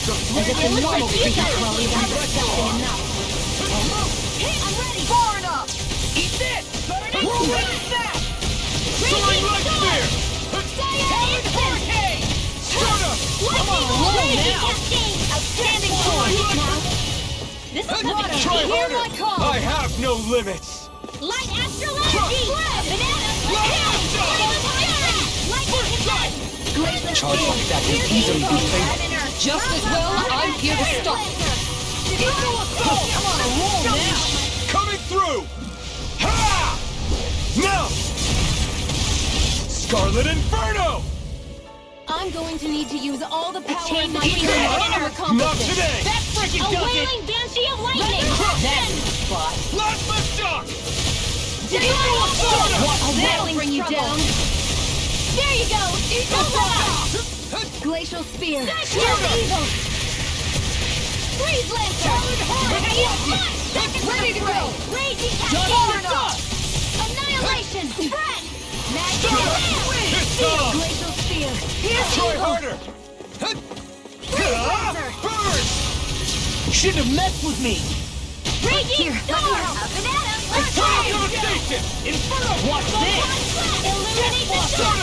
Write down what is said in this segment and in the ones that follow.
As if the normal creature slowly isn't disgusting enough. I'm ready! Far enough! Eat this! Whirlwind snap! Soaring light spear! Talon hurricane! Start up! I'm on a roll now! Outstanding force! This is water! Try Hear my harder! call! I have no limits! Light astral energy! Banana! Lightning Charge like that can easily be fatal. Just as well, I'm here to stop. I'm on a roll now! Coming through! Ha! Now! Scarlet Inferno! I'm going to need to use all the power in my Eat finger that! to accomplish Not this. today! That freaking does it! A wailing banshee of lightning! That's the spot! Last lift shock! That'll bring you down! There you go! Glacial spear! Evil! Freeze Lancer! Ready to go! Raging Cascade! Annihilation! Spread! Magic Hand! Glacial spear! Here's Try evil! harder! Burn! Shouldn't have messed with me! Raging Storm! Banana! Eternal devastation! Inferno! Watch this! Illuminate the storm!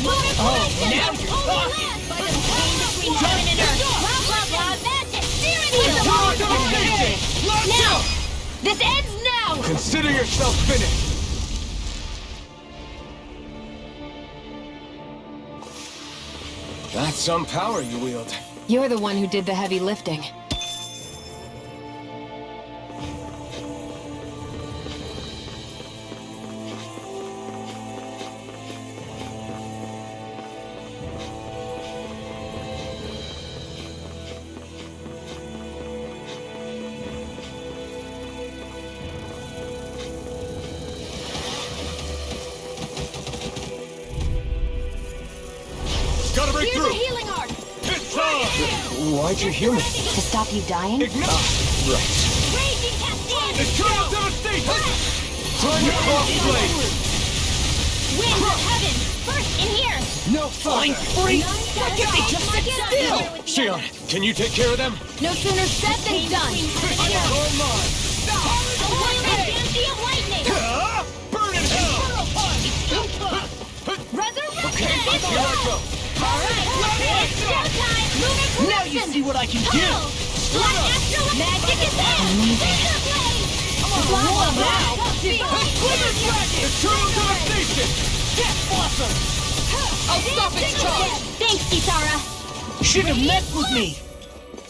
Oh, now you're talking! By the pain between heaven and earth! Blah, blah, blah! Magic! Eternal devastation! Let's Now! go! This ends now! Consider yourself finished! That's some power you wield. You're the one who did the heavy lifting. Gotta break Here's through! a healing arc! It's time! Why'd you heal me? To stop you dying? Ignite! Right. Raging Cascade! Eternal devastation! Time to cross blade! Winds of heaven! First in here! No Flying further! free! Why can't they just sit still? Shion, can you take care of them? No sooner said than done! All mine! A wailing banshee of lightning! Burn in hell! Resurrection! Here I go! Alright, it's showtime! Lunar Now you see what I can do! Black Astral Magic is out! Razor Blade! I'm on a roll now! Glitter Dragon! Eternal devastation! Death Blossom! I'll stop its charge! Thanks, Kitara! Shouldn't have messed with me!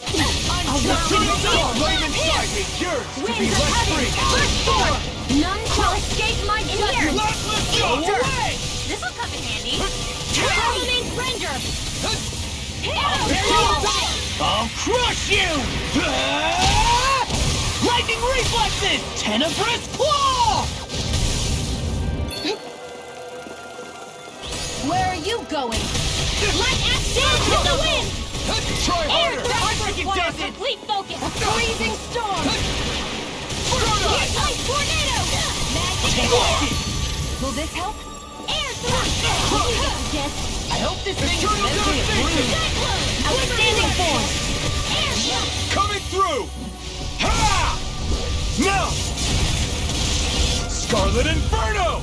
Eternal devastation! Flame inside me! Yours to be Winds of let heaven! free! First sword! None shall escape my judgment! Last lift go! Away! This'll come in handy! Terminates Ranger! I'll crush you! Lightning reflexes! Tenebrous claw! Where are you going? Light action to the wind! Try Air harder! thrust requires complete focus! Freezing storm! Light tornado! Magic wind! Will this help? Air thrust! Yes. I hope this thing is Eternal meant to be a devastation! bruise. Outstanding force! Air thrust! Coming through! Ha! Now! Scarlet Inferno!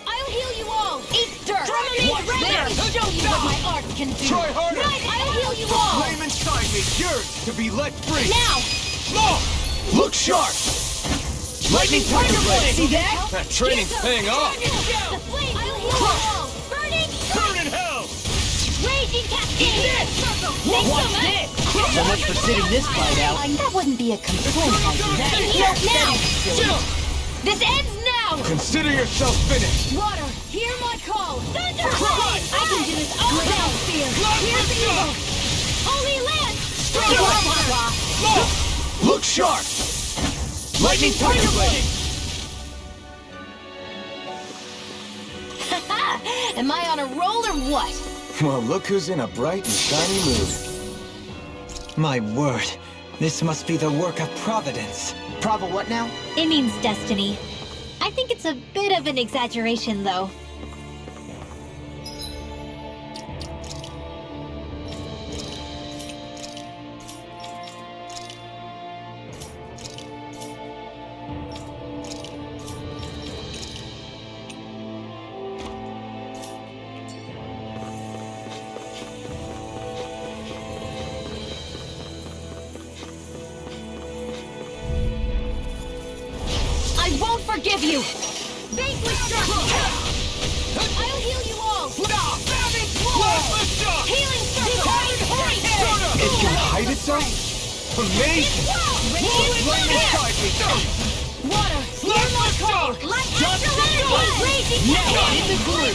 I'll heal you all! Eat dirt! Watch Let me this! show you what my art can do! Try harder! I'll heal you all! Flame inside me! Yours to be let free! Now! Oh! Look sharp! Lightning Tiger Blade! See that? That training's paying off! The flame! I'll heal you all! Burning! Burn in hell! Raging Cascade! Watch this! So much for sitting this fight out. That wouldn't be a complaint. Eternal Here, now! Chill! This ends now! Consider yourself finished! Water, hear my call! Thunder! Crush! I can do this all day! Spear! Here's the evil! Holy land! Blah, blah, blah. Oh! Look sharp! Lightning Tiger Blade! Am I on a roll or what? Well, look who's in a bright and shiny mood. My word, this must be the work of Providence. Prava what now? It means destiny. I think it's a bit of an exaggeration, though. forgive you! Vanquish darkness! I'll heal you all! Healing circle! It can hide itself? Amazing! Flame inside me! Water! Shock! Light astral energy! Raging Now in the glue!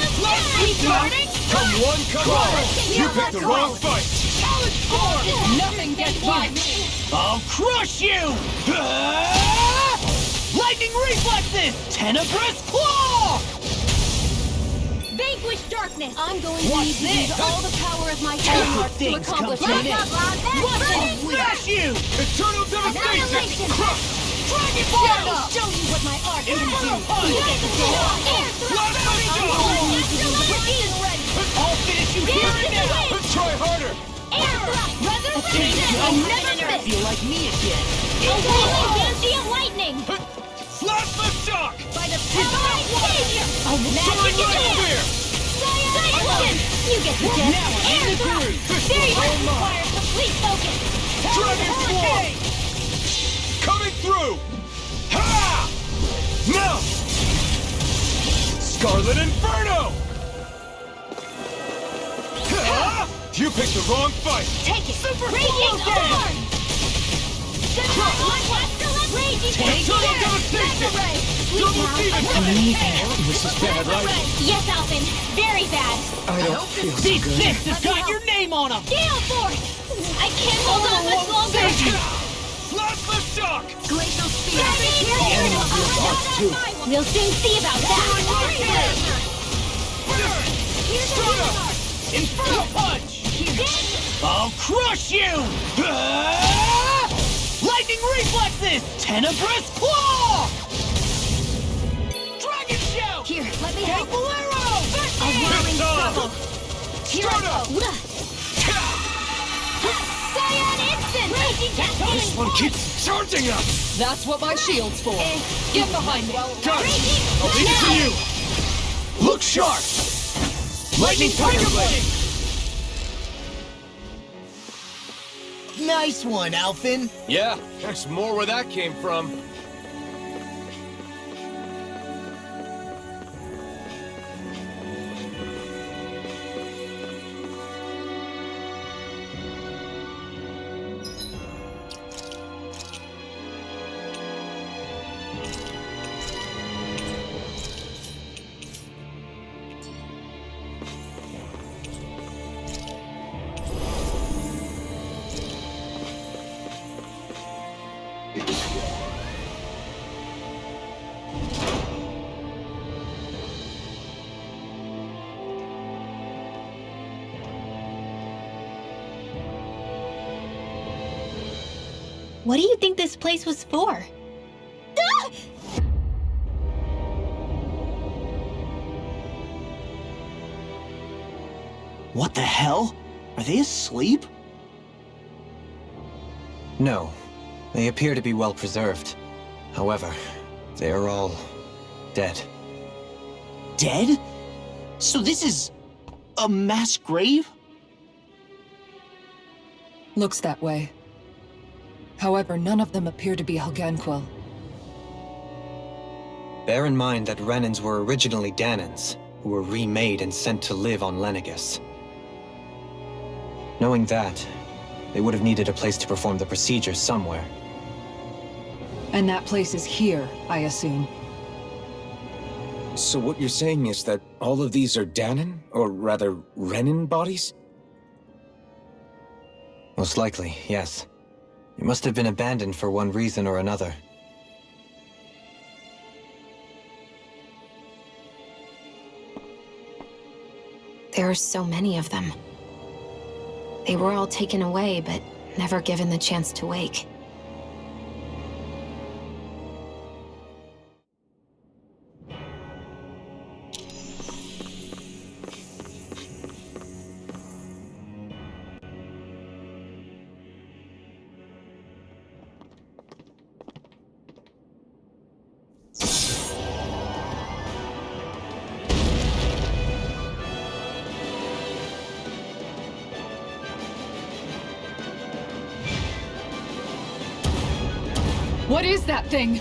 Come one, come all! You picked the wrong fight! Nothing gets by me! I'll crush you! Lightning reflexes! Tenebrous claw! Vanquish darkness! I'm going to What's need to use this? all the power of my healing arts to Things come accomplish to an it. end. Smash you! Eternal devastation! Annihilation! Crush! Dragon Let me Ball! show you what my art can do! Inferno punch! Air thrust! I'll finish you here and now! Try harder! Air thrust! Resurrection! I'll I never never miss! feel like me again! Transient lightning! Plasma shock! By the power of savior! Magic Soaring light is spear! Cyanogen! You get the gist! Now I'm Air in the thrust! groove! Very much requires complete focus! Dragon Swarm! Coming through! Ha! No! Scarlet Inferno! Ha! You picked the wrong fight! Take it! Raging Alarm! Raging Eternal devastation! Double demon! This is bad, right? Yes, Alvin. Very bad. I don't feel so These good. fists have got your name on them! Gale Force! I can't hold on much longer! Plasma shock! Glacial Spear! too. We'll soon see about that! Inferno punch! I'll crush you! Lightning reflexes! Tenebrous claw! Dragon shout! Here, let me help! Bolero! A whirling circle! Stardust! Cyan Instant! Raging This one keeps charging us! That's what my shield's for. Get behind me. Got it! I'll leave it to you! Look sharp! Lightning Tiger Blade! Nice one, Alphin! Yeah, there's more where that came from. What do you think this place was for? What the hell? Are they asleep? No, they appear to be well preserved. However, they are all dead. Dead? So this is a mass grave? Looks that way. However, none of them appear to be Alganquil. Bear in mind that Renans were originally Danans, who were remade and sent to live on Lenegis. Knowing that, they would have needed a place to perform the procedure somewhere. And that place is here, I assume. So what you're saying is that all of these are Danan, or rather, Renan bodies? Most likely, yes. It must have been abandoned for one reason or another. There are so many of them. They were all taken away, but never given the chance to wake. What is that thing?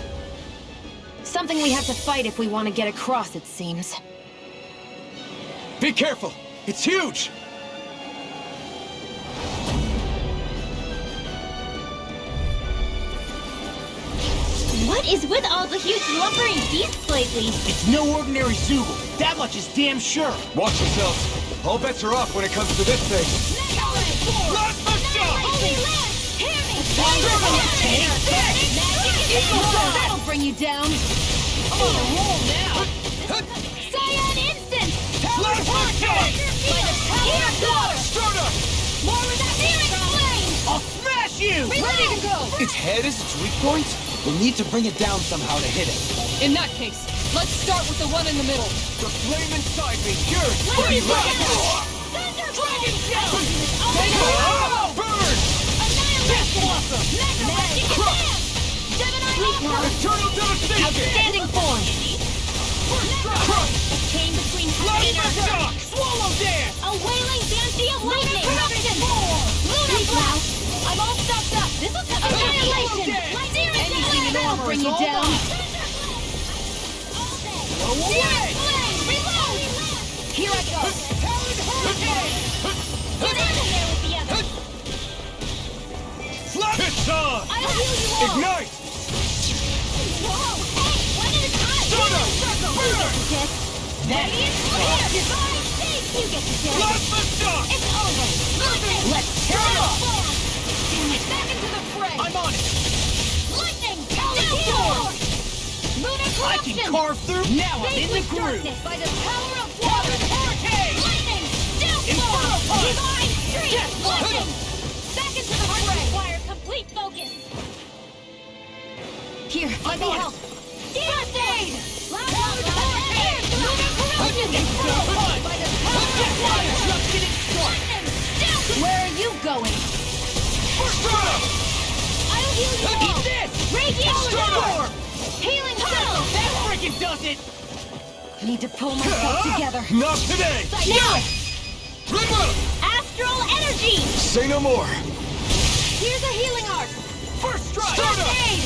Something we have to fight if we want to get across, it seems. Be careful! It's huge! What is with all the huge lumbering beasts lately? It's no ordinary Zoogle. That much is damn sure. Watch yourselves. All bets are off when it comes to this thing. Plasma shock! Holy land! Hear me! That'll bring you down. I'm on a roll now. Cyan instant! Plasma shock! Here goes! Stardust! More with that searing flame! I'll smash you! Ready to go! Its head is its weak point? We'll need to bring it down somehow to hit it. In that case, let's start with the one in the middle. The flame inside me, yours! Let's go! Dragon Shell! Oh! Burn! Annihilation! Mega Magic Advance! Gemini Ultra! Eternal devastation! Outstanding form. Crush! Chain between Plasma containers! shock! Swallow dance! A wailing Dancy of lightning! Lunar Blast! I'm all stocked up! This will cover Annihilation! Anything in armor bring you down. Searing flame! Reload! Here I go. Talon Hurricane! Get in there with the others! It's on! I'll heal you all! Ignite! Whoa! Hey! One at a time! Stardust! Burn! Radiant flare! Divine Shape! You get the kiss! Plasma shock! It's over! Lightning! Let's tear it up! Back into the fray! I'm on it. Lightning! Downpour! Lunar I can corruption! carve through. Now I'm in the Faithless groove. darkness by the power of water! Hurricane! Lightning! Downpour! Inferno punch! Divine streak! Death punch! Lightning! Back into the fray! Require complete focus! Here, let me help. First aid! Loud hurricane! Lunar corruption! Inferno punch! By the power of water! Just getting started. Lightning! Downpour! Where are you going? I'll heal you all! Eat this! Radiant Stardust! storm! Healing tunnel! That freaking does it! Need to pull myself together. Not today! Now! Ripper! Astral energy! Say no more! Here's a healing arc! First strike! First aid!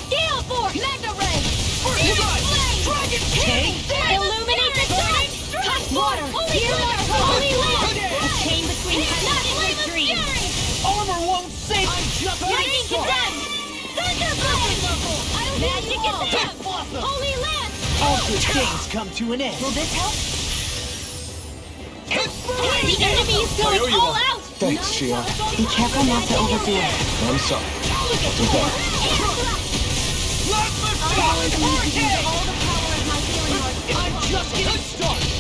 Gale Force! Mega Ray! Searing flame! Dragon King! Illuminate the dark! Hot water! Holy water! Holy land! A chain between Not flame of fury! Armor won't save. I'm just Lightning getting started. condemned! Thunder blade! I'll Magic attack! Blossom. Holy land! All good things come to an end. Will this help? The enemy is I owe going you all one. out! Thanks, Shia. Be careful not to overdo it. I'm sorry. Plasma shock! Hurricane! all the power of my healing arc! I'm just getting started.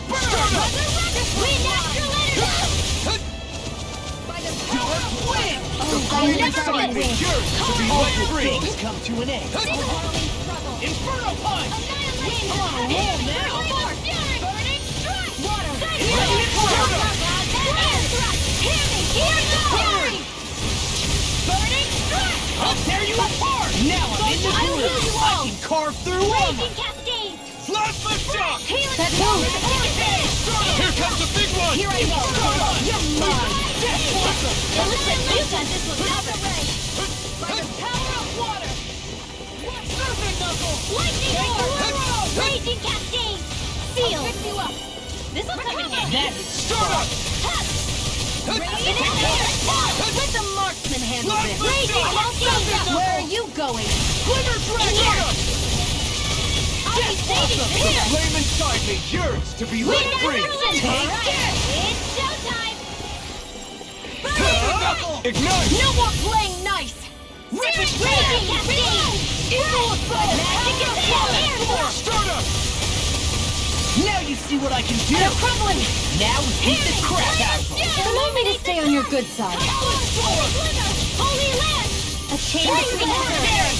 Wind astral energy! By the power of Win! The I flame never inside me, win! yours! To be All wet good free! things come to an end. Overwhelming struggle! Inferno punch! Annihilation! I'm on a roll now. Force! Burning strike! Water! Radiant Shadow! Air thrust! Hear me! Hear the fury! Burning strike! I'll tear you apart! Now I'm in the I'll groove. heal you I all. can carve through armor. Raging cascade! Plasma shock! Healing That power! moves. Here comes the big one! Here I go. You're mine. Death Blossom. Listen, you said this was Mega Ray! By the power of water! Serpent knuckle. Lightning bolt! Raging cascade! Seal! Pick you up! This will come in handy! That is Stardust! Radiant attack! Let the marksman handle this. Raging cascade! Where are you going? Glimmer Dragon. I'll be saving The this! flame inside me, yours! To be Wind wet free! astral energy! It's showtime! Ignite! No more playing nice. Raging cascade! Magic attack! Stardust! Now you see what I can do. They're crumbling. Now we beat the crap out of them. Allow me to stay on your good side. Holy land! A chain between Hurricane!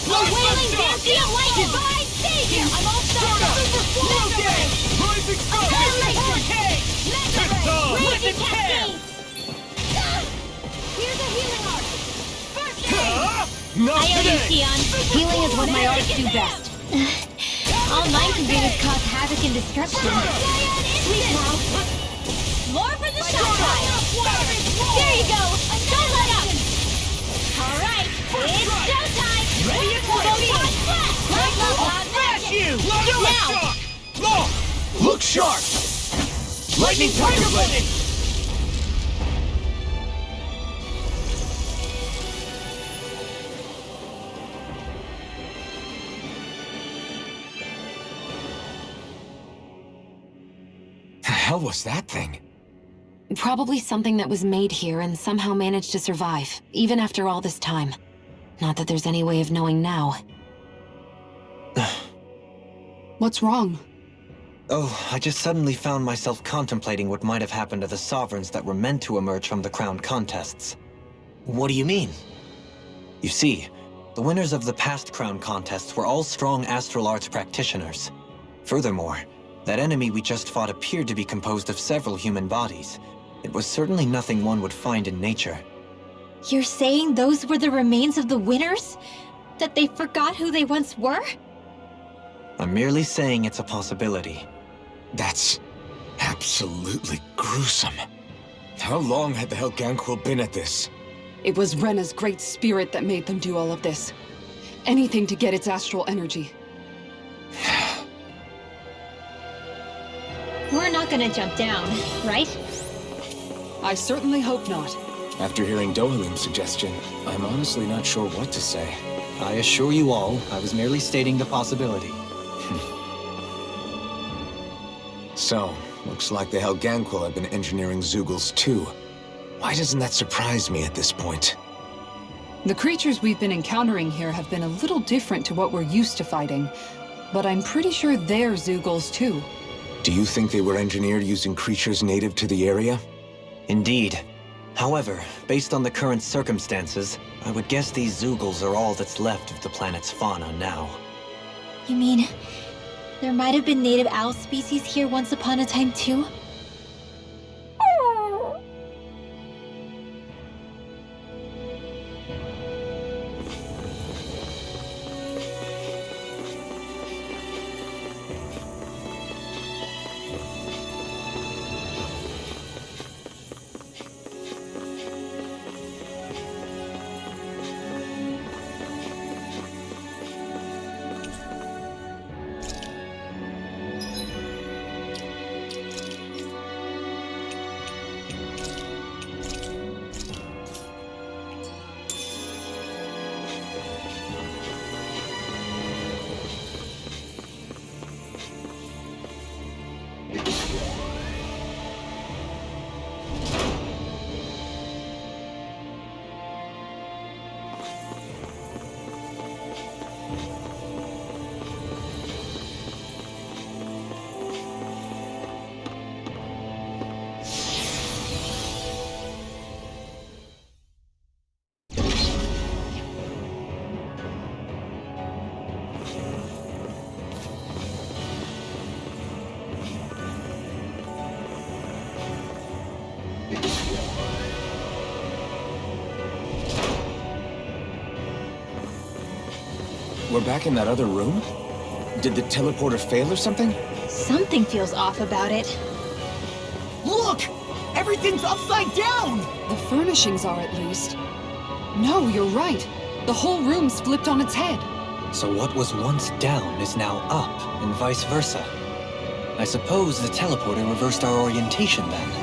A wailing Dancy of lightning! Divine savior! I'm all stocked up! Super Mega Ray! Rising sun! Annihilation! Mega It's on! Ray! Rip Raging and tear! cascade! Here's a healing arc! First aid! Not today! Sion. Healing is what my arts do best. All mine can do is cause havoc and destruction. Sweet now! More for the showtime! There you go! Don't let up! Alright, it's showtime! Ready and Photon Look sharp! Lightning Tiger Blade! The hell was that thing? Probably something that was made here and somehow managed to survive, even after all this time. Not that there's any way of knowing now. What's wrong? Oh, I just suddenly found myself contemplating what might have happened to the sovereigns that were meant to emerge from the crown contests. What do you mean? You see, the winners of the past crown contests were all strong astral arts practitioners. Furthermore, that enemy we just fought appeared to be composed of several human bodies. It was certainly nothing one would find in nature. You're saying those were the remains of the winners? That they forgot who they once were? I'm merely saying it's a possibility. That's absolutely gruesome. How long had the Helganquil been at this? It was Rena's great spirit that made them do all of this. Anything to get its astral energy. We're not gonna jump down, right? I certainly hope not. After hearing Dohalim's suggestion, I'm honestly not sure what to say. I assure you all, I was merely stating the possibility. So, looks like the Helganquil have been engineering Zeugles too. Why doesn't that surprise me at this point? The creatures we've been encountering here have been a little different to what we're used to fighting, but I'm pretty sure they're Zeugles too. Do you think they were engineered using creatures native to the area? Indeed. However, based on the current circumstances, I would guess these Zeugles are all that's left of the planet's fauna now. You mean, there might have been native owl species here once upon a time too? We're back in that other room? Did the teleporter fail or something? Something feels off about it. Look! Everything's upside down! The furnishings are at least. No, you're right. The whole room's flipped on its head. So what was once down is now up, and vice versa. I suppose the teleporter reversed our orientation then.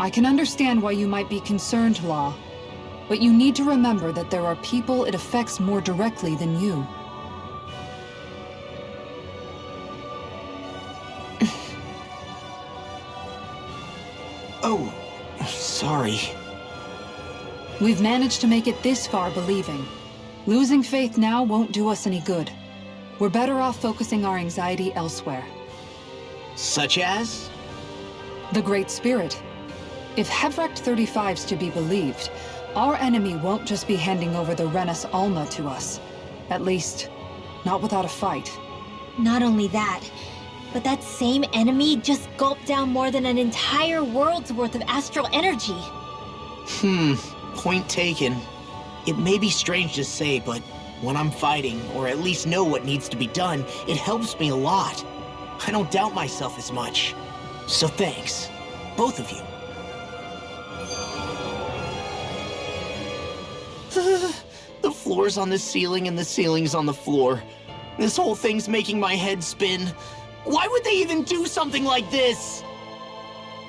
I can understand why you might be concerned, Law. But you need to remember that there are people it affects more directly than you. Oh, sorry. We've managed to make it this far believing. Losing faith now won't do us any good. We're better off focusing our anxiety elsewhere. Such as? The Great Spirit. If Hevrecht 35's to be believed, our enemy won't just be handing over the Renans Alma to us. At least, not without a fight. Not only that, but that same enemy just gulped down more than an entire world's worth of astral energy. Point taken. It may be strange to say, but when I'm fighting, or at least know what needs to be done, it helps me a lot. I don't doubt myself as much. So thanks, both of you. The floor's on the ceiling and the ceiling's on the floor. This whole thing's making my head spin. Why would they even do something like this?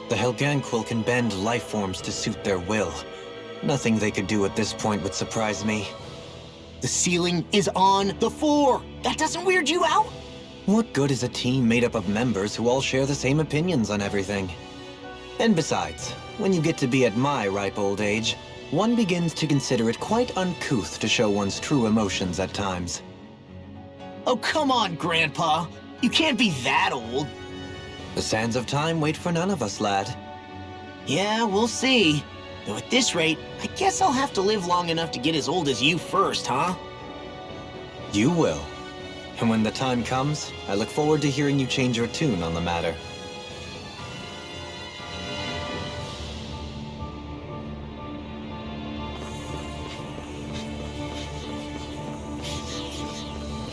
The Helganquil can bend life forms to suit their will. Nothing they could do at this point would surprise me. The ceiling is on the floor. That doesn't weird you out? What good is a team made up of members who all share the same opinions on everything? And besides, when you get to be at my ripe old age, one begins to consider it quite uncouth to show one's true emotions at times. Oh, come on, Grandpa. You can't be that old. The sands of time wait for none of us, lad. Yeah, we'll see. Though at this rate, I guess I'll have to live long enough to get as old as you first, huh? You will. And when the time comes, I look forward to hearing you change your tune on the matter.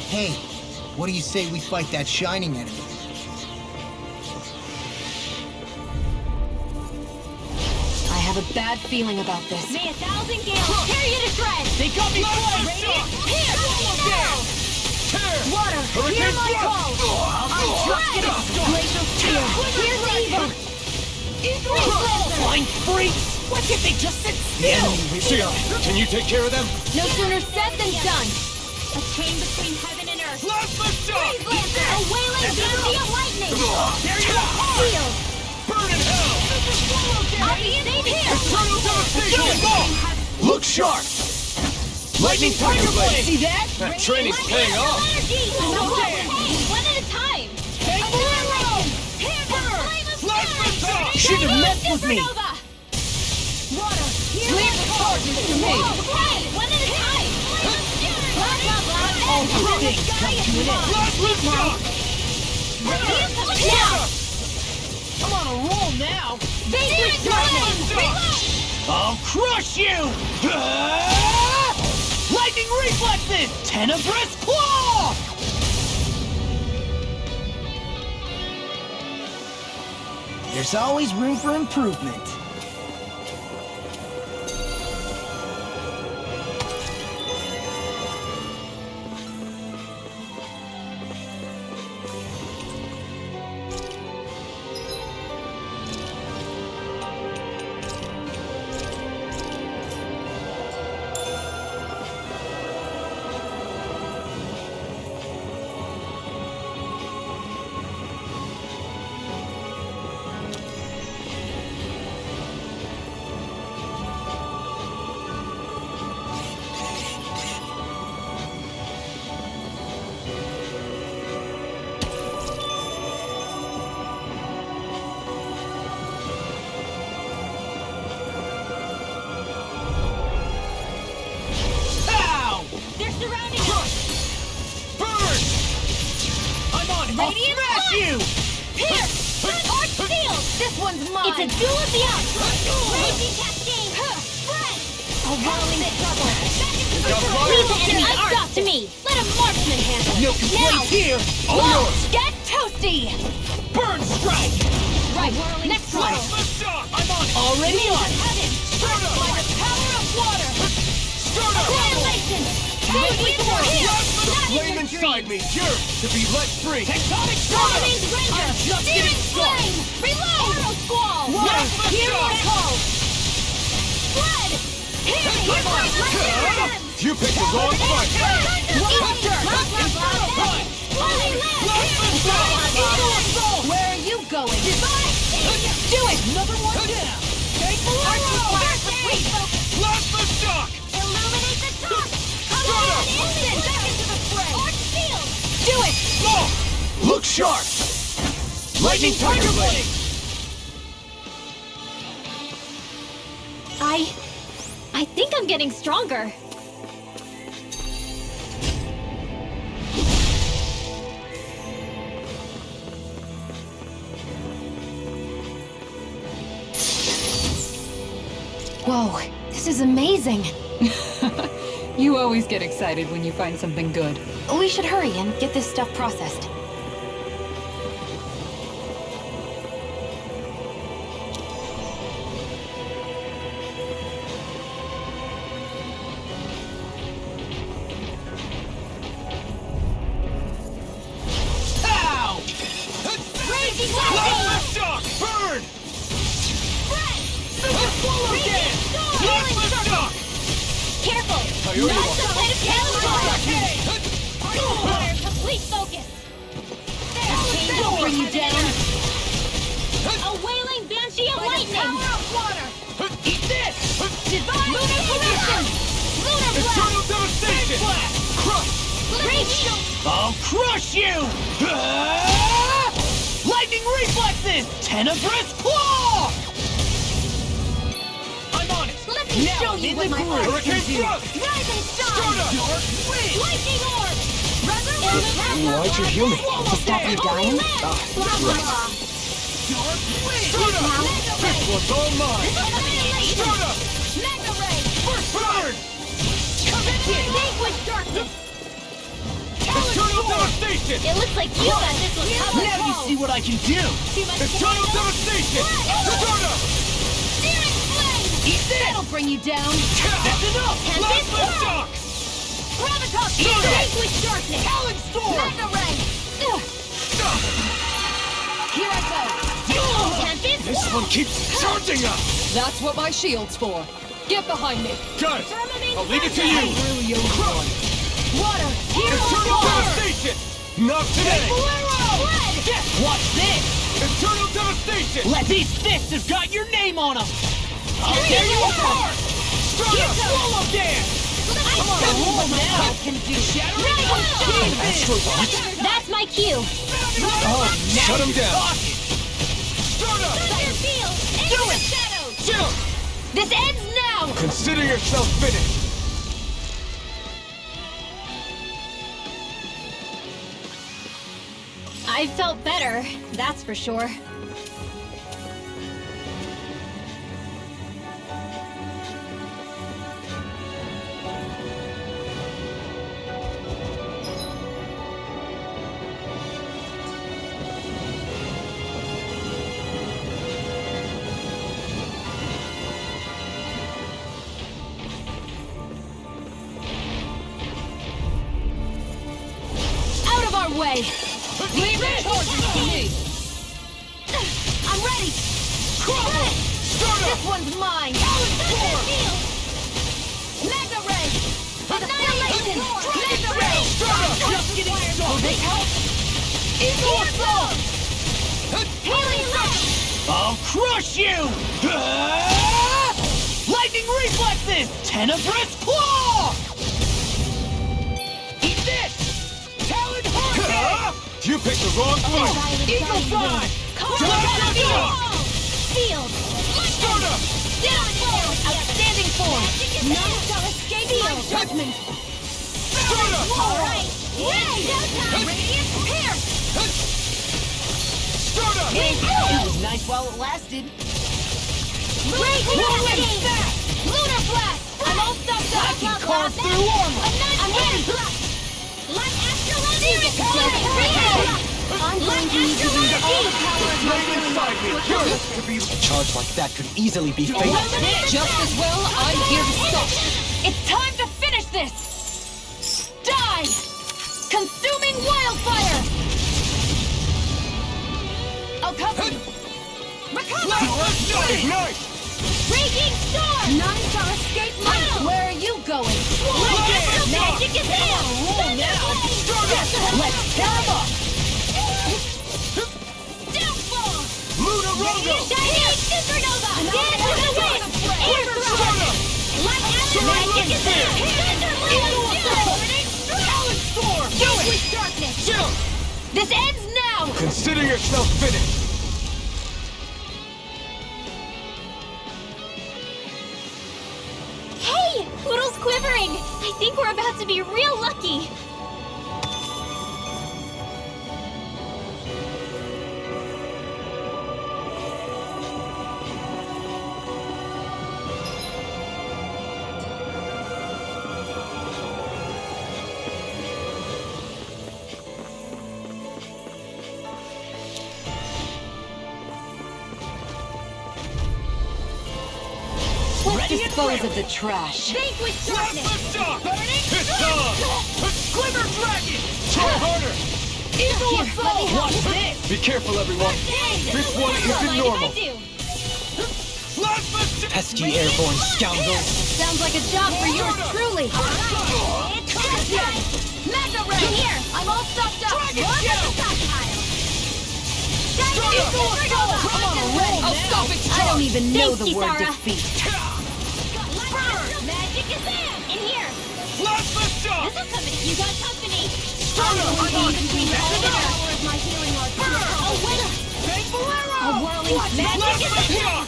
Hey, what do you say we fight that shining enemy? I have a bad feeling about this. May 1,000 gales tear you to shreds! They got me Radiant, here! Now! Water, hear my call! Glacial spear, here's evil! Flying freaks! Why can't they just sit still? Can you take care of them? No sooner said than done! A chain between heaven and earth! Freeze Lancer! A wailing transient lightning! There you go! Shield! Burn in hell! I'll be safe here! Eternal devastation! Look sharp! Lightning Tiger Blade! See that? That training's paying off! Energy! Hey, one at a time! Shouldn't have messed with me! Water! Leave the charges to me! Hey, one at a time! Blah, blah, blah! All good things come to an end. Now! I'm on a roll now! Vapor Dragon! I'll crush you! Lightning reflexes! Tenebrous claw! There's always room for improvement. Radiant Smash you! Here! Arch Field! This one's mine! It's a duel of the arts! Crazy cascade! Spread! A whirling trouble! Back into the Leave the enemy arts to me! Let a marksman handle it! No complaints here! All yours! Get toasty! Burn strike! Right, next one! I'm on it! Already on it! Heaven! Struck by the power of water! Start up! Annihilation! Radiant force! The flame and alongside me! You're to be let free! Tectonic Dominating Strata! Ranger! I'm just Searing getting started! Flame! Reload! Auto Squall! Blast the Here shock! I go! Flood! Hit me! You picked the wrong fight! Where are you going? Do it! Another one down! Take the Blast the shock! Illuminate the top! Come Shut on! up! Instant! Back into the fray! Arch field! Do it! Oh! Look sharp! Lightning Tiger Blade! I think I'm getting stronger. Whoa, this is amazing. You always get excited when you find something good. We should hurry and get this stuff processed. Ow! Raging Blast the shock! Burn! Super Swallow Dance! Blast the shock! Careful! Coyote Not Walk. the way to Fire, complete focus! Pain will bring you down! A wailing banshee of lightning! Water! Eat this! Divine lunar pollution! Lunar blast! Eternal devastation! Crush! Raging! I'll crush you! Lightning reflexes! Tenebrous claw! I'm on it! Let me show I'm you in what the my groove. heart can Hurricane do! thrust! Rising star! Strata! Dark wind! Lightning orb! Resurrection! Why'd you heal me? To stop me dying? Dark wind! Strata! This one's all mine! Strata! Mega ray! First burn! Vanquish darkness! Eternal devastation! It looks like you got this one covered. Now you see what I can do! Eternal devastation! Strata! Searing flame! Eat this! That'll bring you down. That's enough! And Blast this the one! shock! Gravitas! Strata! Vanquish darkness! Talon Storm! Mega ray! Here I go! Tempest! This one keeps charging us! That's what my shield's for. Get behind me. Got it! I'll leave it to you! Water! Here Eternal I go! devastation! Not today! Flood! Watch this! Eternal devastation! Let these fists have got your name on them! I'll Here tear you you apart! Strata! Swallow Dance! I'm on a roll now! Can do That's my cue! Oh, now Shut him you're down. talking. Strata! Do it! Shadows! Chill! This ends now! Consider yourself finished! I felt better, that's for sure. Out of our way! Leave it! To me! I'm ready! Crumble! This one's mine! Mega ray! Annihilation! Mega ray! Just getting started! Eagle assault! Healing light! I'll crush you! Lightning reflexes! Tenebrous claw! Eat this! Talon hurricane! You picked the wrong fight! Eagle fly! Field! Strata! Outstanding form! None shall escape field! Judgment! Strata! Alright! Radiant pierce! Strata! It was nice while it lasted. Lunar blast! I'm all stuffed up! I can carve through armor! I'm ready! Light astrolite! I'm going to need to use all the power of my Right inside me! Yours to be... A charge like that could easily be fatal. Just as well, I'm here to stop. It's time to finish this! Die! Consume Ignite! Raging storm! None shall escape my Where are you going? Magic is here! Let's tear him up! Downfall! Luna Rondo! Shining supernova! Dance with the wind! Air thrust! Light magic is here! Talent Storm! Do it! With darkness! This ends now! Consider yourself finished! Hey! Poodle's quivering! I think we're about to be real lucky! Let's dispose of the trash. Vanquish darkness! Burning Glimmer Dragon! Try harder! Evil assault! Watch this! Be careful, everyone! This one isn't normal! Pesky airborne scoundrels! Sounds like a job for yours truly! Mega Ray! Here! I'm all stocked up! More than a stockpile! Oh, stop it! I don't even know the word Sarah. defeat. Magic is in here! Plasma Shock! This'll come in. You got company! I'm on it. Between heaven and earth. Power of my healing art. A winner! A whirling magic is in here!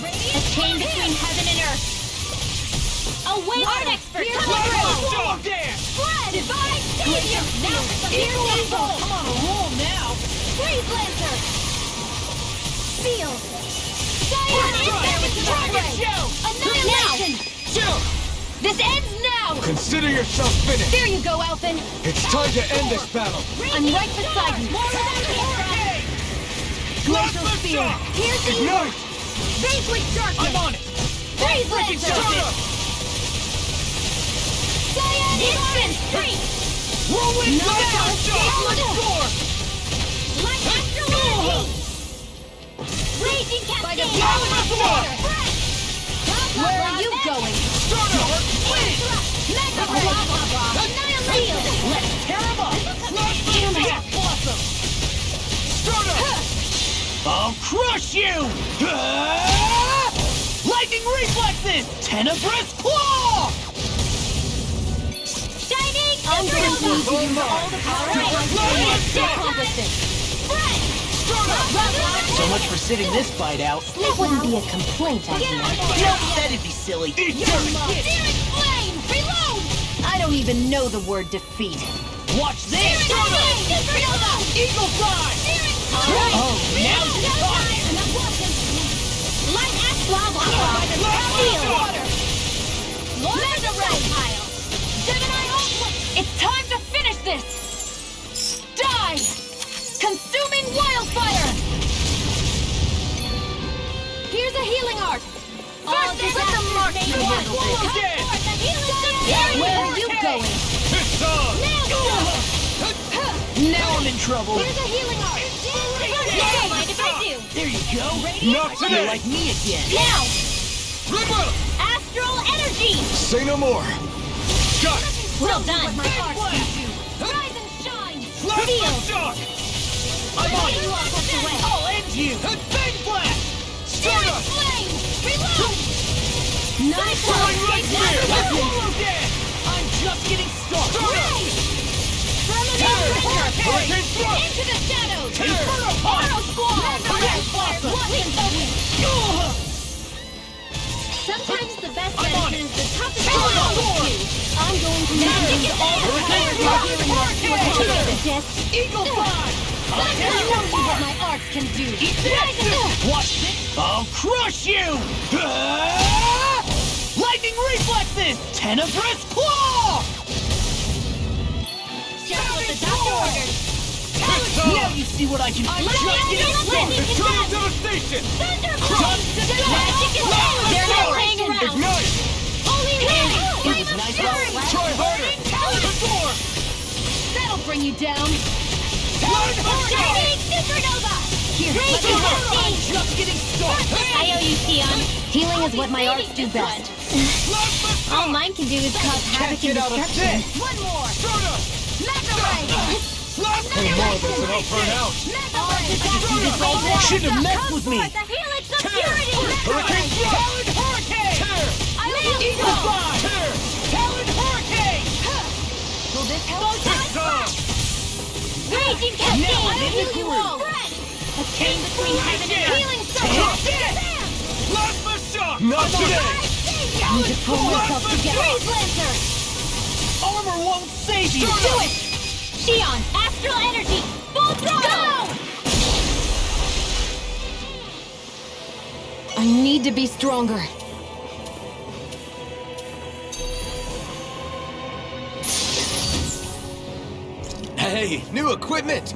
A chain between heaven and earth. A wave expert coming through! Blood! Divine savior! Now the fierce evil! Come on a roll now! Freeze Lancer! Seal! Annihilation! This ends now! Consider yourself finished! There you go, Alphen! It's time to end this battle! I'm right beside you! Glacial Spear! Here's the Ignite! Vanquish darkness! I'm on it! Freeze Lancer! Cyan Instant Streak! Whirlwind No Blast! Score! Light Astral Energy! Raging Cascade! Where are you going? Mega Ray! Annihilation! Let's tear him up! Blossom! I'll crush you! Lightning Reflexes! Tenebrous Claw! Shining I'm going to need to use all the power I have to accomplish this. So much for sitting this fight out. That wouldn't be a complaint, I think. No, that'd be silly. Searing Flame! Reload! I don't even know the word defeat. Watch this! Supernova! Eagle Fly! Oh, now you're talking! Light Ash Lava! Seal! Mega Ray! Gemini Ultimate! It's time to finish this! Die! Consuming wildfire! Here's a healing art! First, let the mark you handle this! Where are you going? Now I'm in trouble! Here's a healing art! Don't mind if I do! There you go. Not You're today! like me again. Now! Ripper! Astral Energy! Say no more! Shot! Well done! Rise and shine! Plasma Shock! I'm on it! You are pushed away! I'll end you! Big Blast! Searing Flame! Reload! Nice Throwing one! right spear! I'm just getting started! Ray! Hurricane! Hurricane Thrust! Into the shadows! Inferno Punch! Auto Squall! Hurricane Blossom! Sometimes the best I'm on medicine it. is the toughest Inferno one. Sword! I'm going to use all the power of my healing art to accomplish this. Eagle Fly! Let me show you what my arts can do. Watch this! I'll crush you! Lightning Reflexes! Tenebrous Claw! Just what the doctor ordered. Now you see what I can do. Eternal Devastation! Thunderbolt! Magic is out! They're not playing around! Ignite! Holy Ring! It was nice while it lasted. Try harder! Storm! That'll bring you down. Lightning Shock! Shining Supernova! Here, let me help. Just getting started! I owe you, Tion. Healing is what my arts do best. All mine can do is cause havoc and destruction. One more. Stardust! Mega Ray. Hey, more of this and I'll burn out! Shouldn't have messed with me. The helix of purity. Hurricane Talon Hurricane! Tear! I will Eagle go. Fly! Tear! Talon Hurricane! Will this help? It's time! Raging Cascade. I will heal you all. A chain between heaven and earth. Healing Sword. Plasma Shock! Not today! I need to pull myself together. Freeze Lancer. Armor won't save you. Do it. Tion, Astral Energy. Full throttle. I need to be stronger. Hey, new equipment!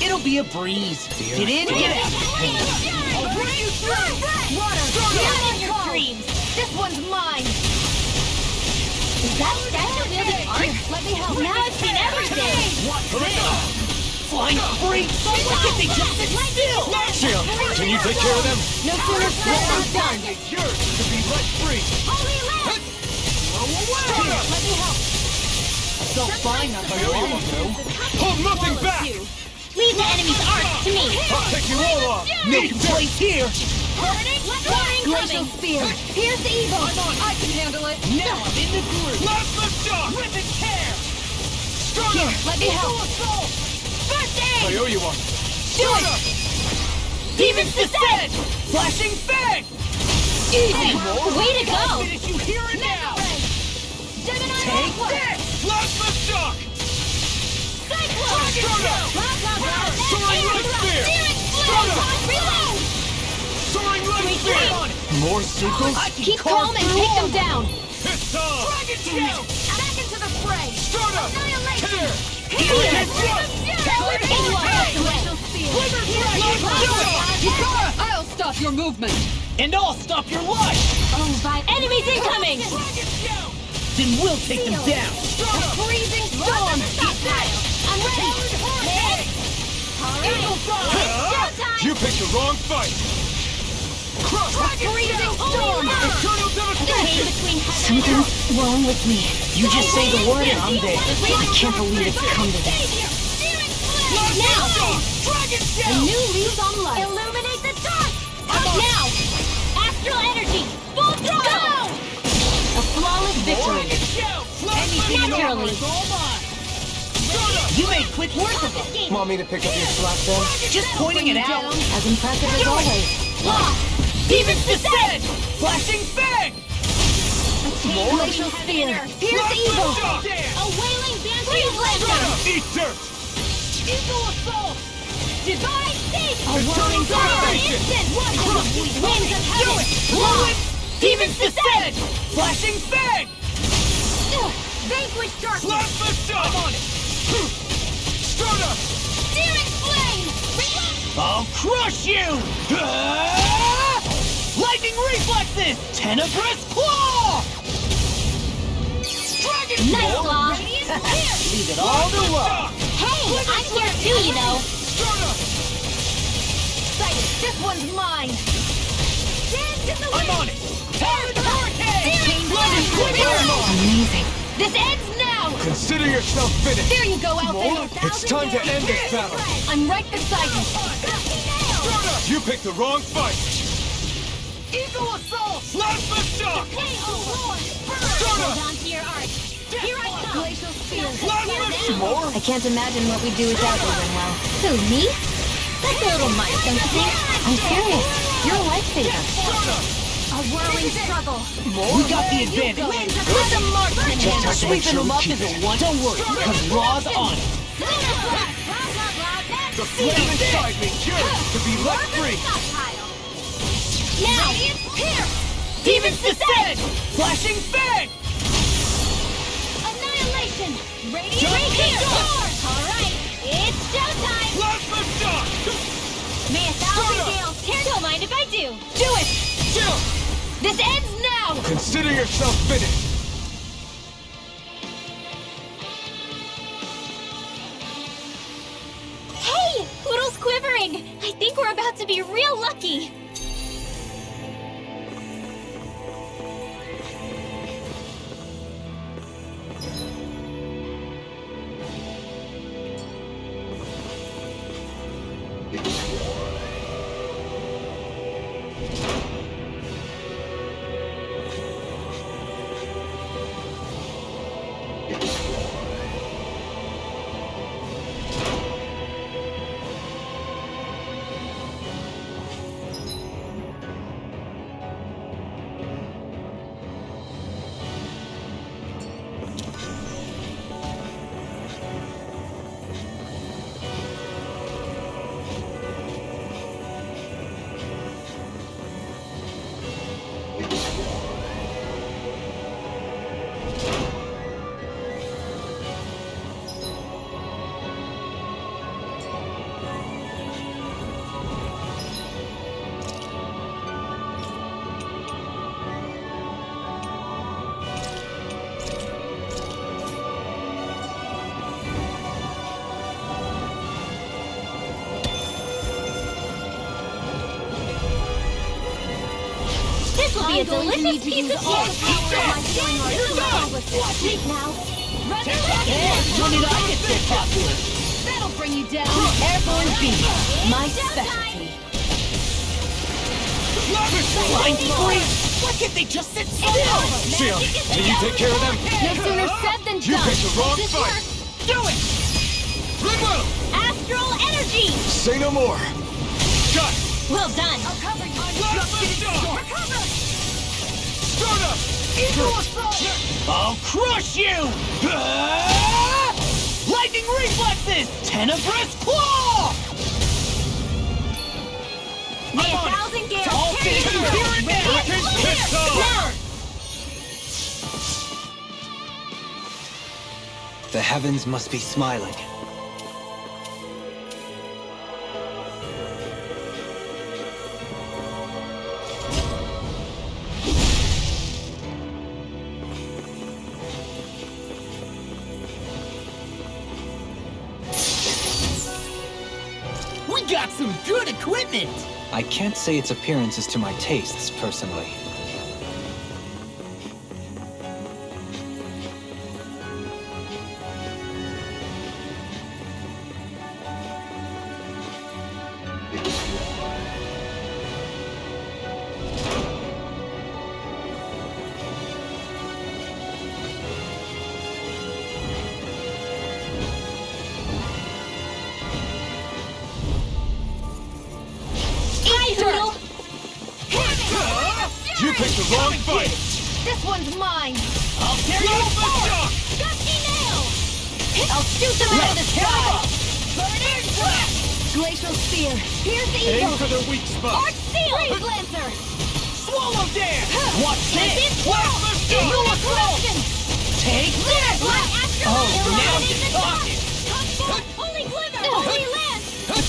It'll be a breeze. Get in, get out. I'll bring you through. Water, down in your dreams. This one's mine. Is that statue wielding art? Let me help. Now I've seen everything. What's this? Flying freaks! Look at they just sit still! Xion, can you take care of them? No sooner said than done. It's yours to be let free! Holy land. Here, Let me help. So fine, not I owe you one, though. Hold nothing back! Leave the enemy's art to me. I'll take you all off! Make place here! Glacial Spear. Here's the evil. I can handle it. Now I'm in the groove! Plasma Shock! Rip and tear! Here, let me help. First I aid. owe you one! Do it. Demons descend! Flashing fang! Easy! Way to go. Finish you here and now! Gemini Take Aqua. this! Plasma Shock! Cyclone. Soaring Light Spear! Reload. Soaring Light Spear! More sequels? I can Keep carve calm and through take them armor. down. It's on! Dragon Tail. Back into the fray. Stardust! Annihilation. Tear! Here. Talon I'll stop your movement. And I'll stop your life! Enemies incoming. Then we'll take them down! Freezing storm. I'm ready. Eagle Fly! You picked the wrong fight! Crush! Freezing storm. Eternal devastation! Between Something's wrong with me. You just say the word and I'm there. I can't believe it's come to this. Now, a new lease on life. Illuminate the dark. Now, astral energy, full throttle. A flawless victory. Anything in armor Naturally. is all mine! You made quick work of it! Want me to pick up your slack then? Just pointing it out! As impressive as always. Demons descend! Flashing fang! Glacial Spear. Here's the evil. A wailing Freeze Lancer. Eat dirt! Eagle Assault. Divine State. A Eternal whirling fire. devastation. Instant. Winds of Do heaven. it! Blow it! Demons descend! Flashing fang! Vanquish darkness. Plasma Shock! I'm on it! Stardust! Searing flame. I'll crush you! Ah! Lightning reflexes! Tenebrous claw! Nice claw. Leave it all to love. Hey, I'm here too, you know. Excited, This one's mine. Dance in the wind. I'm on it! Talent Hurricane! Amazing. This ends now. Consider yourself finished. There you go, Outfit. It's time to end this battle. I'm right beside you. You picked the wrong fight. Eagle Assault! Plasma Shock! Hold on to your art. Here I come. Glacial Spear. Plasma Shock! I can't imagine what we'd do without you, Renans. Who, me? That's a little much, don't you think? I'm serious. You're a lifesaver. A whirling struggle. We got the advantage. Put the marksman Just hammer. have to make sure we keep it. Don't worry, because Raw's on it. The flame inside me yearns to be let free! Now, Pierce! Demon's Descent! Flashing Fang! annihilation. Radiant Jump Pierce. Sword. All right, it's showtime. Plasma Shock! May a thousand gales tear. Don't mind if I do. Do it. Chill! This ends now. Consider yourself finished. Hey, Poodle's quivering. I think we're about to be real lucky. This will be a delicious piece of cake. Watch it now. When did I get so popular? That'll bring you down. Airborne beam. My specialty. Blind freeze! Why can't they just sit still? Sion, can you take care of them? No sooner said than You done. picked the wrong This fight. works. Do it! Rimwell! Astral energy. Say no more. Shut! Well done. Plasma Shock! Stardust! Eagle Assault! I'll crush you! Lightning reflexes! Tenebrous claw! May a thousand gales All tear you finished through. here and now! Hurricane Pistol! Now. The heavens must be smiling. We got some good equipment! I can't say its appearance is to my tastes, personally. Hi, Poodle. You picked the wrong fight! This one's mine. I'll tear you Plasma apart! Shock! Gusty nail. I'll shoot them out of the sky. Burning blast! Glacial spear. Here's the Aim eagle. for their weak spot! Arch seal. Freeze lancer. Swallow dance! Watch this! Plasma Eagle Shock! explosion. Take this! Black astral. Oh, illuminating now the you're dark. talking! Holy glimmer. Holy land.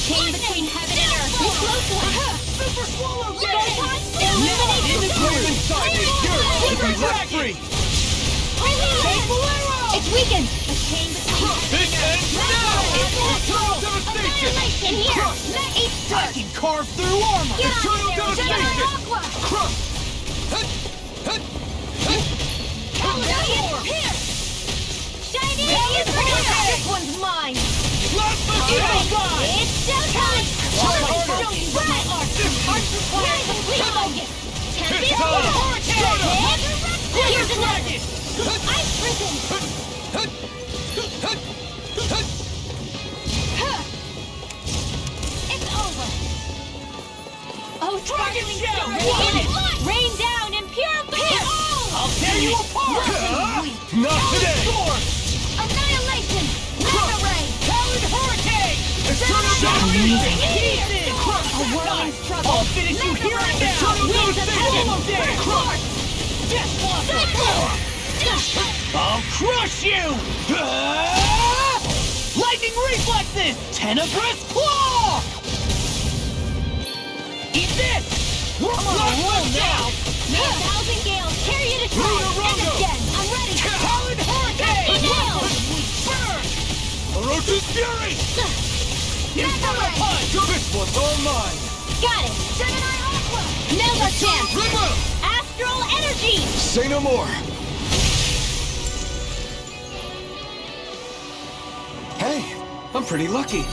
Chain between heaven and earth. Be close to us. Super Swallow Go Dance! time. Now Illuminate into the Flame inside me yearns to be let free! Holy land. It's weakened. This ends now! Eternal devastation! In here! I can carve through armor! Eternal devastation! Crush! Shiny is here! This one's mine! Plasma shield! It's showtime! Harder! My art! Art requires complete focus! Tempest It's on! Vortex! Here's another! Ice prison! It's over! Oh, Dragon Shell! Rain down in pure bliss! I'll tear you apart! Not today! Annihilation! Mega Ray! Talon Hurricane! Eternal devastation! A whirling struggle! I'll finish you here and now! Eternal Winds of devastation! heaven! Crush! Death Blossom! I'll crush you! Lightning reflexes! Tenebrous Claw! Eat this! Roll now! May 1,000 gales carry you to triumph! And again! I'm ready! Talon Hurricane! Nailed! Burn! Orochi's Fury! Inferno Punch! This one's all mine! Got it! Gemini Aqua! Now's our chance! Remove! Astral Energy! Say no more. Hey, I'm pretty lucky.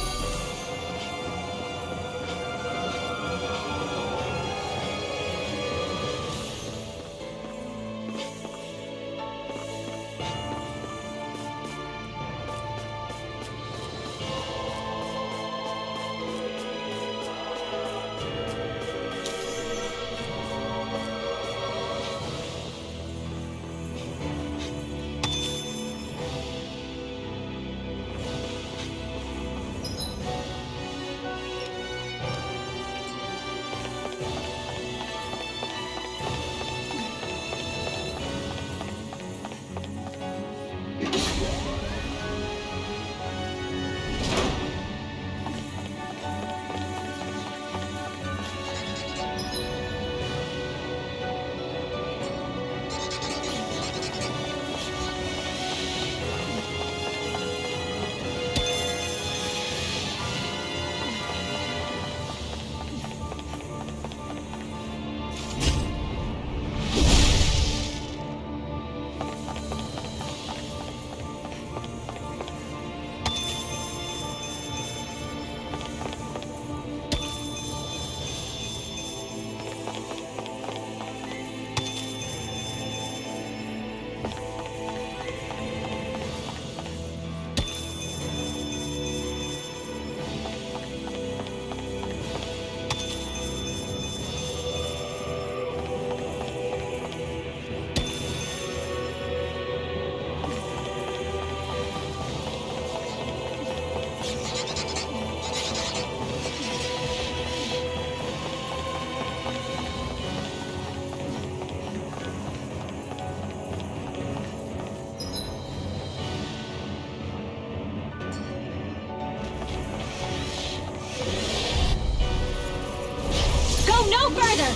No further!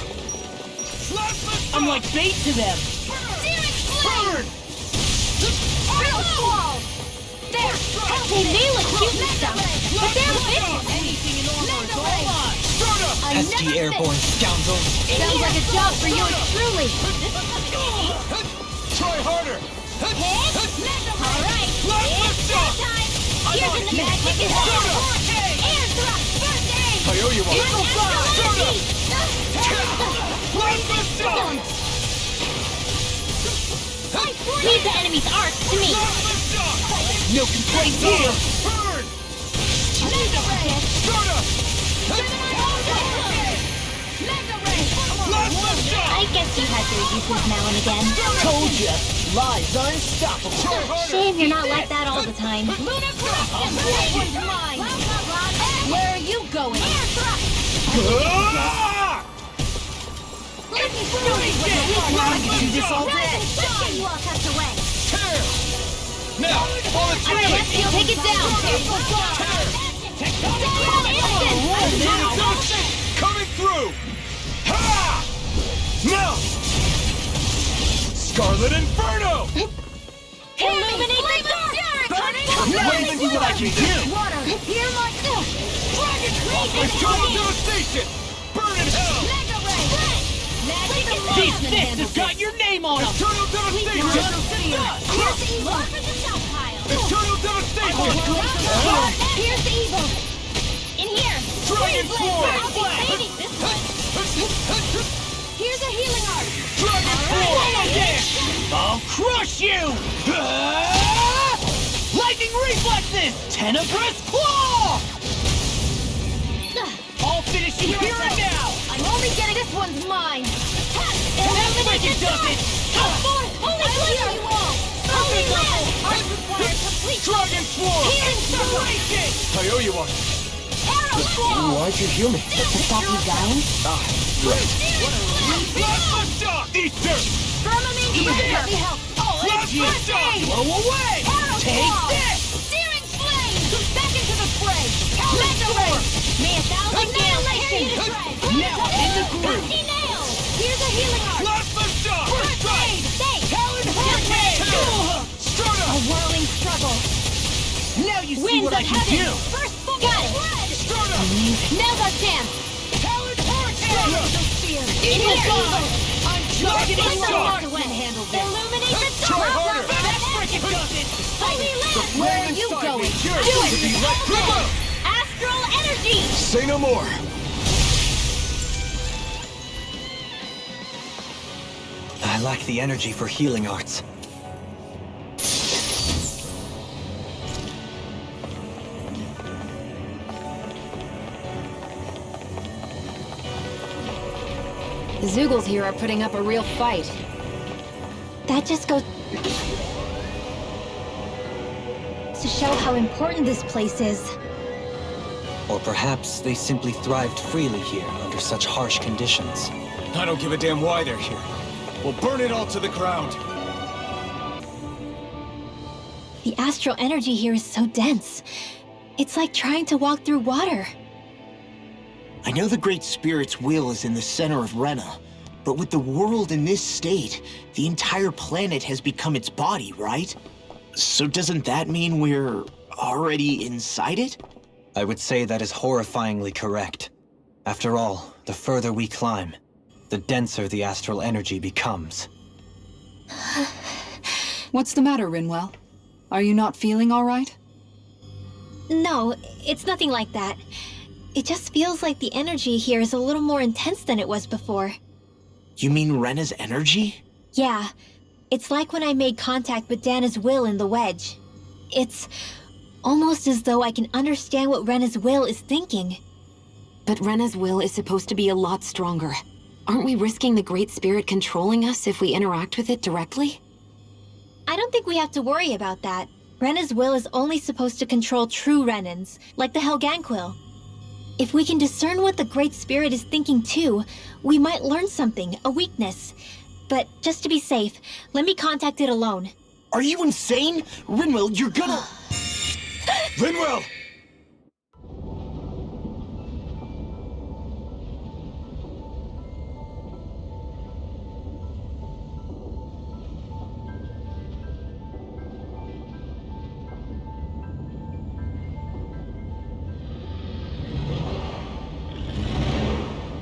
I'm like bait to them! Burn! Wall! There! They may look cute and stuff, but they're vicious! Anything in armor is all mine! Pesky airborne scoundrels! Sounds like a job for yours truly! Try harder! Alright, it's time! Here's in the magic is air thrust first aid! I owe you one! Eagle fly! Leave the enemy's arc to me! No complaints here! Burn! I guess you had your uses now and again. Told ya! Lies are unstoppable! Shame you're not like that all the time. Lunar corruption! This one's mine! Where are you going? Air thrust! Let me show you what the weak I can do this all day! Shine wall cuts away! Tear! Now, all its I guess you take it down! coming through! Ha! Now! Scarlet Inferno! Illuminate the dark! Wait and see what I can do! Water! Here my... Dragon Total devastation! Burn in hell! Mega Ray! Magic These fists have got your name on them! Total devastation! Here's the evil! For the stockpile! Total devastation! Here's the evil! In here! Dragon Sword! I'll be saving this one! Here's a healing art! Dragon Sword! I'll crush you! Lightning reflexes! Tenebrous claw! I'll finish you here and now! I'm only getting this one's mine! That's like it does it! Only clear you all! Only left! Art required complete Dragon Sword! healing circle! I owe you one. Arrow sword! Why'd you heal me? To stop you dying? Plasma shock! These dirt! Firmament ready! Let me help! Plasma shock! Blow away! Arrow Take claw! this! Searing flame! Back into the fray! Mega ray! May a thousand annihilation! Now I'm in the groove! Rusty nail! Here's a healing art! Plasma shock! First aid! Thanks! Talon hurricane! Strata! A whirling struggle! Now you see Winds what I of can heaven! do! First got it! Strata! Now's our chance! Talon hurricane! In here! I'm just getting Let the started! Lord win. Illuminate the Try dark! harder! That frickin' does it! Holy land! Where are you inside going? me yearns Do to be it! let go! Astral energy! Say no more. I lack the energy for healing arts. The Zoogles here are putting up a real fight. That just goes to show how important this place is. Or perhaps they simply thrived freely here under such harsh conditions. I don't give a damn why they're here. We'll burn it all to the ground. The astral energy here is so dense. It's like trying to walk through water. I know the Great Spirit's will is in the center of Rena, but with the world in this state, the entire planet has become its body, right? So doesn't that mean we're already inside it? I would say that is horrifyingly correct. After all, the further we climb, the denser the astral energy becomes. What's the matter, Rinwell? Are you not feeling all right? No, it's nothing like that. It just feels like the energy here is a little more intense than it was before. You mean Rena's energy? Yeah, it's like when I made contact with Dana's will in the wedge. It's almost as though I can understand what Rena's will is thinking. But Rena's will is supposed to be a lot stronger. Aren't we risking the Great Spirit controlling us if we interact with it directly? I don't think we have to worry about that. Rena's will is only supposed to control true Renans, like the Helganquil. If we can discern what the Great Spirit is thinking too, we might learn something, a weakness. But just to be safe, let me contact it alone. Are you insane? Rinwell, you're gonna... Rinwell!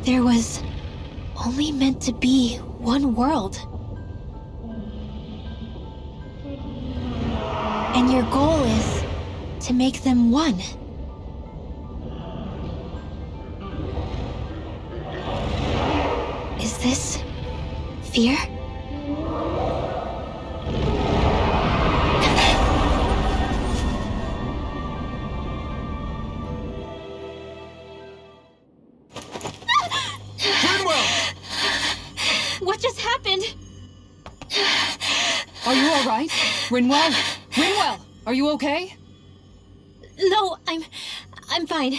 There was only meant to be one world. And your goal is to make them one. Is this fear? What just happened? Are you all right? Rinwell? Rinwell, are you okay? No, I'm fine.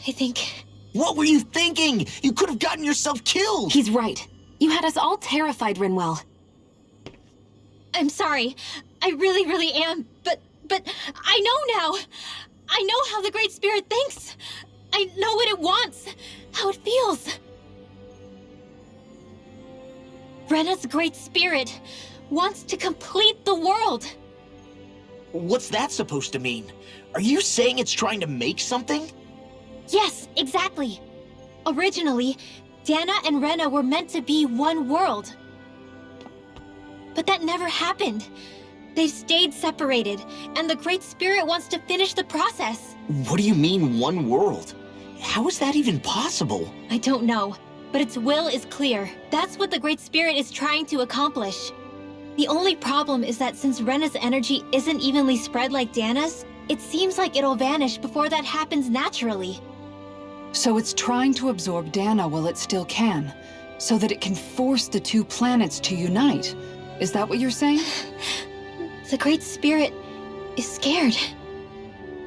I think. What were you thinking? You could have gotten yourself killed! He's right. You had us all terrified, Rinwell. I'm sorry. I really am. But I know now. I know how the Great Spirit thinks. I know what it wants, how it feels. Rena's Great Spirit wants to complete the world. What's that supposed to mean? Are you saying it's trying to make something? Yes, exactly. Originally, Dana and Rena were meant to be one world. But that never happened. They've stayed separated, and the Great Spirit wants to finish the process. What do you mean, one world? How is that even possible? I don't know, but its will is clear. That's what the Great Spirit is trying to accomplish. The only problem is that since Rena's energy isn't evenly spread like Dana's, it seems like it'll vanish before that happens naturally. So it's trying to absorb Dana while it still can, so that it can force the two planets to unite. Is that what you're saying? The Great Spirit is scared.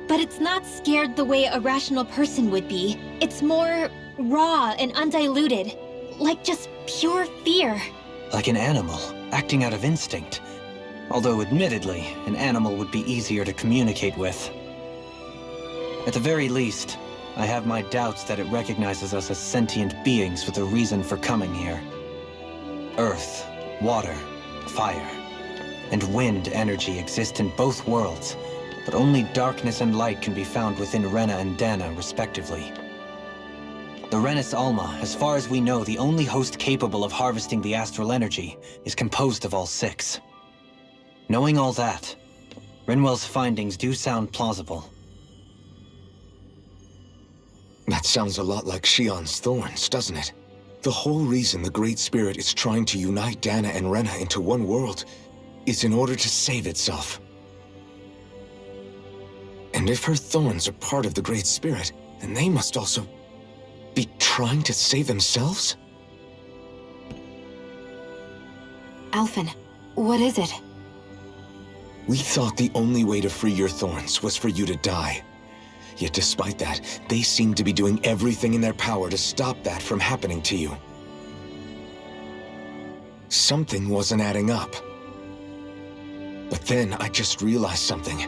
But it's not scared the way a rational person would be. It's more raw and undiluted, like just pure fear. Like an animal, acting out of instinct. Although admittedly, an animal would be easier to communicate with. At the very least, I have my doubts that it recognizes us as sentient beings with a reason for coming here. Earth, water, fire, and wind energy exist in both worlds, but only darkness and light can be found within Rena and Dana, respectively. The Renans Alma, as far as we know, the only host capable of harvesting the astral energy, is composed of all six. Knowing all that, Rinwell's findings do sound plausible. That sounds a lot like Shion's thorns, doesn't it? The whole reason the Great Spirit is trying to unite Dana and Rena into one world is in order to save itself. And if her thorns are part of the Great Spirit, then they must also be trying to save themselves? Alphen, what is it? We thought the only way to free your thorns was for you to die. Yet despite that, they seem to be doing everything in their power to stop that from happening to you. Something wasn't adding up. But then I just realized something.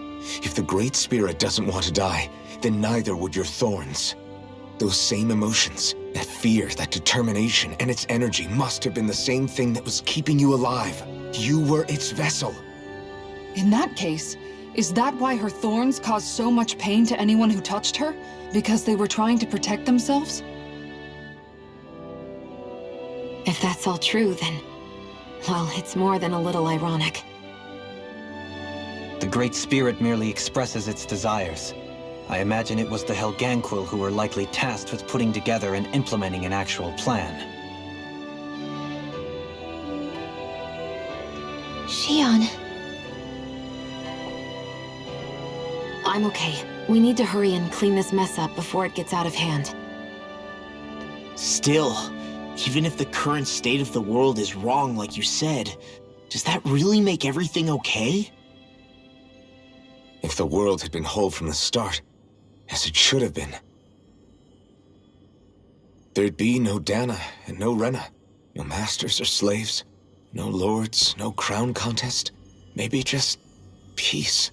If the Great Spirit doesn't want to die, then neither would your thorns. Those same emotions, that fear, that determination, and its energy must have been the same thing that was keeping you alive. You were its vessel. In that case, is that why her thorns caused so much pain to anyone who touched her? Because they were trying to protect themselves? If that's all true, then... well, it's more than a little ironic. The Great Spirit merely expresses its desires. I imagine it was the Helganquil who were likely tasked with putting together and implementing an actual plan. Shion. I'm okay. We need to hurry and clean this mess up before it gets out of hand. Still, even if the current state of the world is wrong like you said, does that really make everything okay? If the world had been whole from the start, as it should have been, there'd be no Dana and no Rena, no masters or slaves, no lords, no crown contest, maybe just peace.